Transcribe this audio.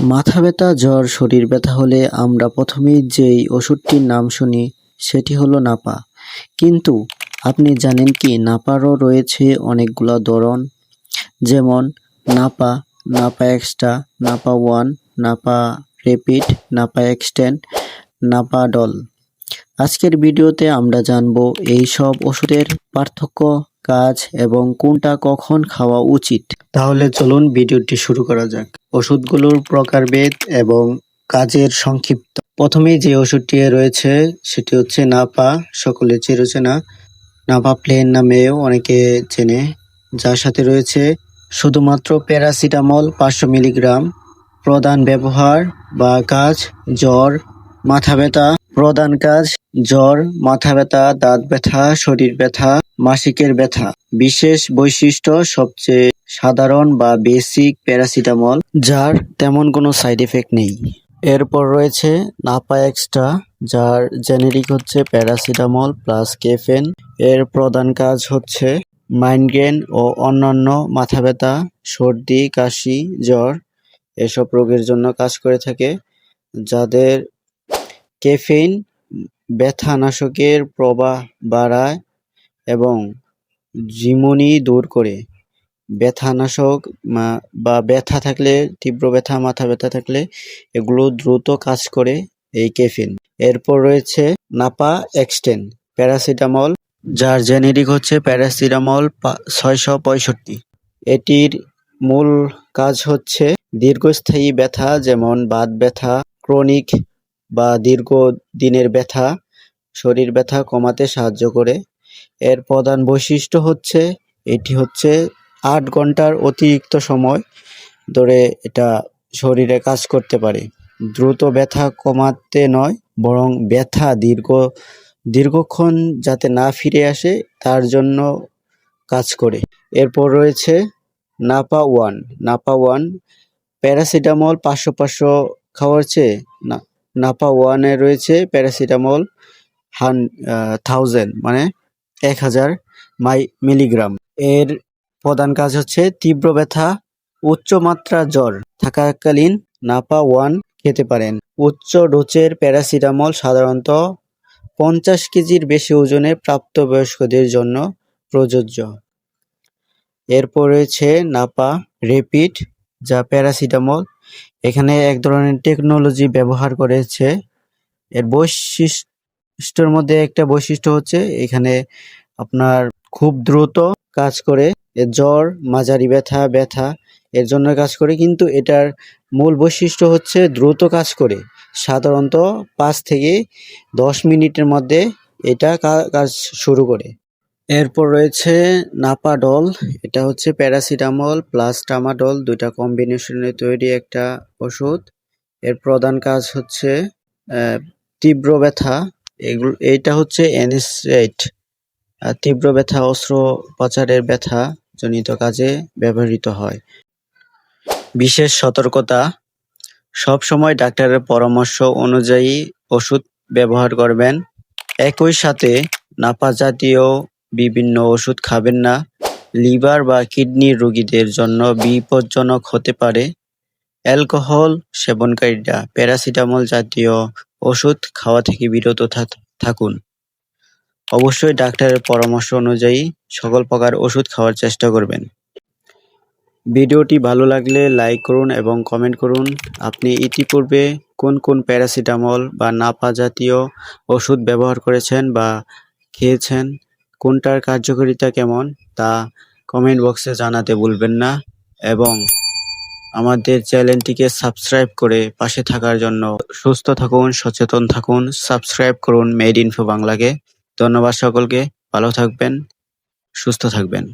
মাথা ব্যথা, জ্বর, শরীর ব্যথা হলে আমরা প্রথমেই যেই ওষুধটির নাম শুনি সেটি হলো নাপা। কিন্তু আপনি জানেন কি নাপারও রয়েছে অনেকগুলো ধরন, যেমন Napa, Napa extra, Napa one, Napa rapid, Napa extend, Napadol. আজকের ভিডিওতে আমরা জানবো এই সব ওষুধের পার্থক্য, কাজ এবং কোনটা কখন খাওয়া উচিত। তাহলে চলুন ভিডিওটি শুরু করা যাক। ওষুধগুলোর প্রকারভেদ এবং কাজের সংক্ষিপ্ত। প্রথমেই যে ওষুধটি রয়েছে সেটি হচ্ছে নাপা, সকলে চিরচেনা। নাপা প্লেন নামেও অনেকে চেনে, যার সাথে রয়েছে শুধুমাত্র প্যারাসিটামল 500 মিলিগ্রাম। প্রধান ব্যবহার বা কাজ: জ্বর, মাথা ব্যথা। প্রধান কাজ: জ্বর, মাথা ব্যথা, দাঁত ব্যথা, শরীর ব্যথা, মাসিকের ব্যথা। বিশেষ বৈশিষ্ট্য: সবচেয়ে সাধারণ বা বেসিক প্যারাসিটামল, যার তেমন কোনো সাইড এফেক্ট নেই। এরপর রয়েছে নাপা এক্সট্রা, যার জেনেরিক হচ্ছে প্যারাসিটামল প্লাস কেফেন। এর প্রধান কাজ হচ্ছে মাইগ্রেন ও অন্যান্য মাথা ব্যথা, সর্দি, কাশি, জ্বর এসব রোগের জন্য কাজ করে থাকে। যাদের ক্যাফেইন ব্যথানাশকের প্রবাহ বাড়ায় এবং ঝিমুনি দূর করে। ব্যথানাশক বা ব্যথা থাকলে, তীব্র ব্যথা, মাথা ব্যথা থাকলে এগুলো দ্রুত কাজ করে এই ক্যাফেইন। এরপর রয়েছে নাপা এক্সটেন্ড প্যারাসিটামল, যার জেনেরিক হচ্ছে প্যারাসিটামল 665। এটির মূল কাজ হচ্ছে দীর্ঘস্থায়ী ব্যথা, যেমন বাত ব্যথা, ক্রনিক বা দীর্ঘদিনের ব্যথা, শরীর ব্যথা কমাতে সাহায্য করে। এর প্রধান বৈশিষ্ট্য হচ্ছে এটি হচ্ছে 8 ঘন্টার অতিরিক্ত সময় ধরে এটা শরীরে কাজ করতে পারে। দ্রুত ব্যথা কমাতে নয়, বরং ব্যথা দীর্ঘক্ষণ যাতে না ফিরে আসে তার জন্য কাজ করে। এরপর রয়েছে Napa one. Napa one paracetamol 500 খাওয়ার চেয়ে নাপা ওয়ানে রয়েছে প্যারাসিটামল 1000 মানে 1000 মিলিগ্রাম। এর প্রধান কাজ হচ্ছে তীব্র ব্যথা, উচ্চ মাত্রা জ্বর থাকাকালীন নাপা ওয়ান খেতে পারেন। উচ্চ ডোজের প্যারাসিটামল সাধারণত 50 কেজির বেশি ওজনে প্রাপ্তবয়স্কদের জন্য প্রযোজ্য। এরপর রয়েছে নাপা রেপিড, যা প্যারাসিটামল। এখানে এক ধরনের টেকনোলজি ব্যবহার করেছে। এর বৈশিষ্ট্যের মধ্যে একটা বৈশিষ্ট্য হচ্ছে এখানে আপনার খুব দ্রুত কাজ করে। জ্বর, মাঝারি ব্যথা এর জন্য কাজ করে, কিন্তু এটার মূল বৈশিষ্ট্য হচ্ছে দ্রুত কাজ করে। সাধারণত 5 থেকে 10 মিনিটের মধ্যে এটা কাজ শুরু করে। এরপর রয়েছে নাপাডল। এটা হচ্ছে প্যারাসিটামল প্লাস ট্রামাডল দুইটা কম্বিনেশনে তৈরি একটা ওষুধ। এর প্রধান কাজ হচ্ছে তীব্র ব্যথা। এইটা হচ্ছে অ্যানেস্থেসিয়া, তীব্র ব্যথা, অস্ত্রোপচারের ব্যথা জনিত কাজে ব্যবহৃত হয়। বিশেষ সতর্কতা: সব সময় ডাক্তারের পরামর্শ অনুযায়ী ওষুধ ব্যবহার করবেন। একই সাথে নাপা জাতীয় বিভিন্ন ওষুধ খাবেন না, লিভার বা কিডনির রোগীদের জন্য বিপজ্জনক হতে পারে। অ্যালকোহল সেবনকারীরা প্যারাসিটামল জাতীয় ওষুধ খাওয়া থেকে বিরত থাকুন। অবশ্যই ডাক্তারের পরামর্শ অনুযায়ী সকল প্রকার ওষুধ খাওয়ার চেষ্টা করবেন। ভিডিওটি ভালো লাগলে লাইক করুন এবং কমেন্ট করুন। আপনি ইতিপূর্বে কোন কোন প্যারাসিটামল বা নাপা জাতীয় ওষুধ ব্যবহার করেছেন বা খেয়েছেন, কোনটার কার্যকারিতা কেমন তা কমেন্ট বক্সে জানাতে ভুলবেন না, এবং আমাদের চ্যানেলটিকে সাবস্ক্রাইব করে পাশে থাকার জন্য। সুস্থ থাকুন, সচেতন থাকুন, সাবস্ক্রাইব করুন মেড ইনফো বাংলাকে। ধন্যবাদ সকলকে, ভালো থাকবেন, সুস্থ থাকবেন।